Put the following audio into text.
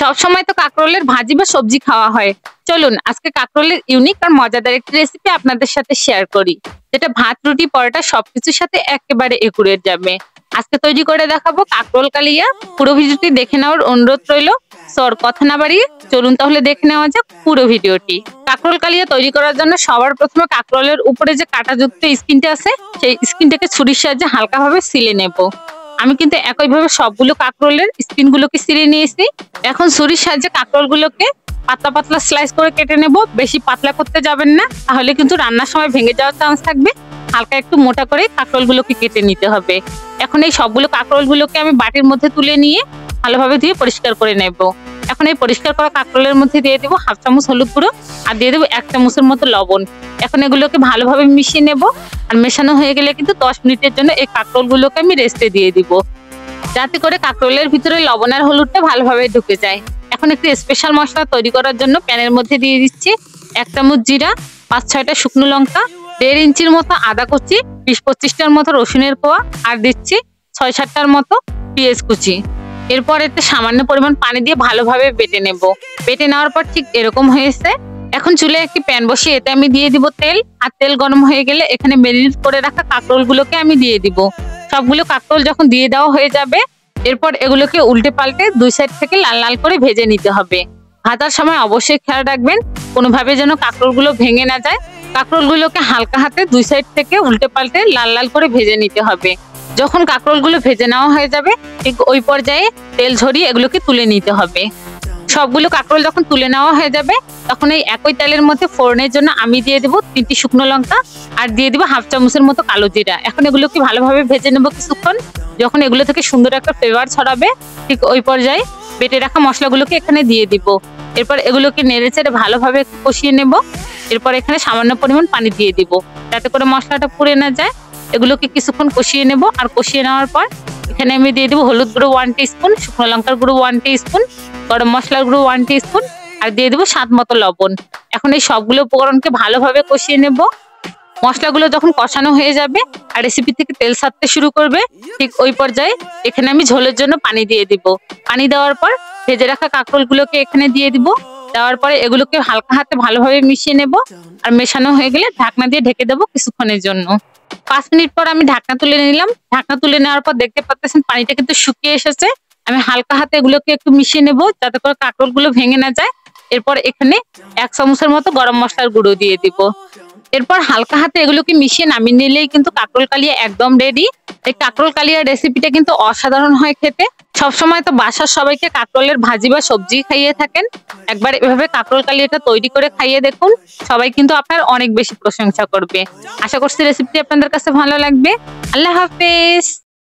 সব সময় তো কাকরোলের ভাজি বা সবজি খাওয়া হয়। চলুন আজকে কাকরোলের ইউনিক আর মজাদার একটি রেসিপি আপনাদের সাথে শেয়ার করি, যেটা ভাত, রুটি, পরোটা সবকিছুর সাথে একেবারে একুরেট যাবে। আজকে তৈরি করে দেখাবো কাকরোল কালিয়া। পুরো ভিডিওটি দেখে নেওয়ার অনুরোধ রইল। সর কথা না বাড়িয়ে চলুন তাহলে দেখে নেওয়া যাক পুরো ভিডিওটি। কাকরোল কালিয়া তৈরি করার জন্য সবার প্রথমে কাকরোলের উপরে যে কাঁটাযুক্ত স্কিনটা আছে সেই স্কিনটাকে ছুরির সাহায্যে হালকাভাবে ছিলে নেব। আমি কিন্তু একইভাবে সবগুলো কাকরোলের স্কিনগুলোকে ছিঁড়ে নিয়েছি। এখন ছুরির সাহায্যে কাকরোলগুলোকে পাতলা পাতলা স্লাইস করে কেটে নেব। বেশি পাতলা করতে যাবেন না, তাহলে কিন্তু রান্নার সময় ভেঙে যাওয়ার চান্স থাকবে। হালকা একটু মোটা করে কাকরোলগুলোকে কেটে নিতে হবে। এখন এই সবগুলো কাকরোলগুলোকে আমি বাটির মধ্যে তুলে নিয়ে ভালোভাবে ধুয়ে পরিষ্কার করে নেব। এখন এই পরিষ্কার করা কাকরোলের মধ্যে দিয়ে দেবো 1/2 চামচ হলুদ গুঁড়ো আর দিয়ে দেবো 1 চামচের মতো লবণ। এখন এগুলোকে ভালোভাবে মিশিয়ে নেব। আর মেশানো হয়ে গেলে কিন্তু 10 মিনিটের জন্য এই কাকরোলগুলোকে আমি রেস্টে দিয়ে দিব, যাতে করে কাকরোলের ভিতরে লবণ আর হলুদটা ভালোভাবে ঢুকে যায়। এখন একটু স্পেশাল মশলা তৈরি করার জন্য প্যানের মধ্যে দিয়ে দিচ্ছি 1 চামচ জিরা, 5-6টা শুকনো লঙ্কা, 1.5 ইঞ্চির মতো আদা কুচি, 20-25টার মতো রসুনের কোয়া আর দিচ্ছি 6-7টার মতো পেঁয়াজ কুচি। এরপর এতে সামান্য পরিমাণ পানি দিয়ে ভালোভাবে বেটে নেব। বেটে নেওয়ার পর ঠিক এরকম হয়েছে। এখন চুলায় একটি প্যান বসিয়ে এতে আমি দিয়ে দিব তেল। আর তেল গরম হয়ে গেলে এখানে ম্যারিনেট করে রাখা কাকরোলগুলোকে আমি দিয়ে দিব। সবগুলো কাকরোল যখন দিয়ে দেওয়া হয়ে যাবে, এরপর এগুলোকে উল্টে পাল্টে 2 সাইড থেকে লাল লাল করে ভেজে নিতে হবে। ভাজার সময় অবশ্যই খেয়াল রাখবেন কোনোভাবে যেন কাকরোলগুলো ভেঙে না যায়। কাকরোলগুলোকে হালকা হাতে 2 সাইড থেকে উল্টে পাল্টে লাল লাল করে ভেজে নিতে হবে। যখন কাকরোলগুলো ভেজে নেওয়া হয়ে যাবে, ঠিক ওই পর্যায়ে তেল ঝরিয়ে এগুলোকে তুলে নিতে হবে। সবগুলো কাকরোল যখন তুলে নেওয়া হয়ে যাবে, তখন এই একই তেলের মধ্যে ফোড়নের জন্য আমি দিয়ে দেবো 3টি শুকনো লঙ্কা আর দিয়ে দিব 1/2 চামচের মতো কালো জিরা। এখন এগুলোকে ভালোভাবে ভেজে নেব কিছুক্ষণ। যখন এগুলো থেকে সুন্দর একটা ফ্লেভার ছড়াবে, ঠিক ওই পর্যায়ে বেটে রাখা মশলাগুলোকে এখানে দিয়ে দিব। এরপর এগুলোকে নেড়ে চেড়ে ভালোভাবে একটু কষিয়ে নেব। এরপর এখানে সামান্য পরিমাণ পানি দিয়ে দিব, যাতে করে মশলাটা পুড়ে না যায়। এগুলোকে কিছুক্ষণ কষিয়ে নেব। আর কষিয়ে নেওয়ার পর এখানে আমি দিয়ে দেবো হলুদ গুঁড়ো 1 টিস্পুন, শুকনো লঙ্কার গুঁড়ো 1 টিস্পুন, গরম মশলার গুঁড়ো 1 টিস্পুন আর দিয়ে দেবো স্বাদ মতো লবণ। এখন এই সবগুলো উপকরণকে ভালোভাবে কষিয়ে নেব। মশলাগুলো যখন কষানো হয়ে যাবে আর রেসিপি থেকে তেল ছাড়তে শুরু করবে, ঠিক ওই পর্যায়ে এখানে আমি ঝোলের জন্য পানি দিয়ে দিব। পানি দেওয়ার পর ভেজে রাখা কাকরোলগুলোকে এখানে দিয়ে দিব। দেওয়ার পরে এগুলোকে হালকা হাতে ভালোভাবে মিশিয়ে নেব। আর মেশানো হয়ে গেলে ঢাকনা দিয়ে ঢেকে দেবো কিছুক্ষণের জন্য। 5 মিনিট পর আমি ঢাকনা তুলে নিলাম। ঢাকনা তুলে নেওয়ার পর দেখতে পাচ্ছেন পানিটা কিন্তু শুকিয়ে এসেছে। আমি হালকা হাতে এগুলোকে একটু মিশিয়ে নেব, যাতে করে কাকরোলগুলো ভেঙে না যায়। এরপর এখানে 1 চামচের মতো গরম মশলার গুঁড়ো দিয়ে দিব। এরপর হালকা হাতে এগুলোকে মিশিয়ে নামিয়ে নিলেই কিন্তু কাকরোল কালিয়া একদম রেডি। এই কাকরোল কালিয়ার রেসিপিটা কিন্তু অসাধারণ হয় খেতে। সবসময় তো বাসার সবাইকে কাকরোলের ভাজি বা সবজি খাইয়ে থাকেন। একবার এভাবে কাকরোল কালিয়াটা তৈরি করে খাইয়ে দেখুন, সবাই কিন্তু আপনার অনেক বেশি প্রশংসা করবে। আশা করছি রেসিপিটি আপনাদের কাছে ভালো লাগবে। আল্লাহ হাফেজ।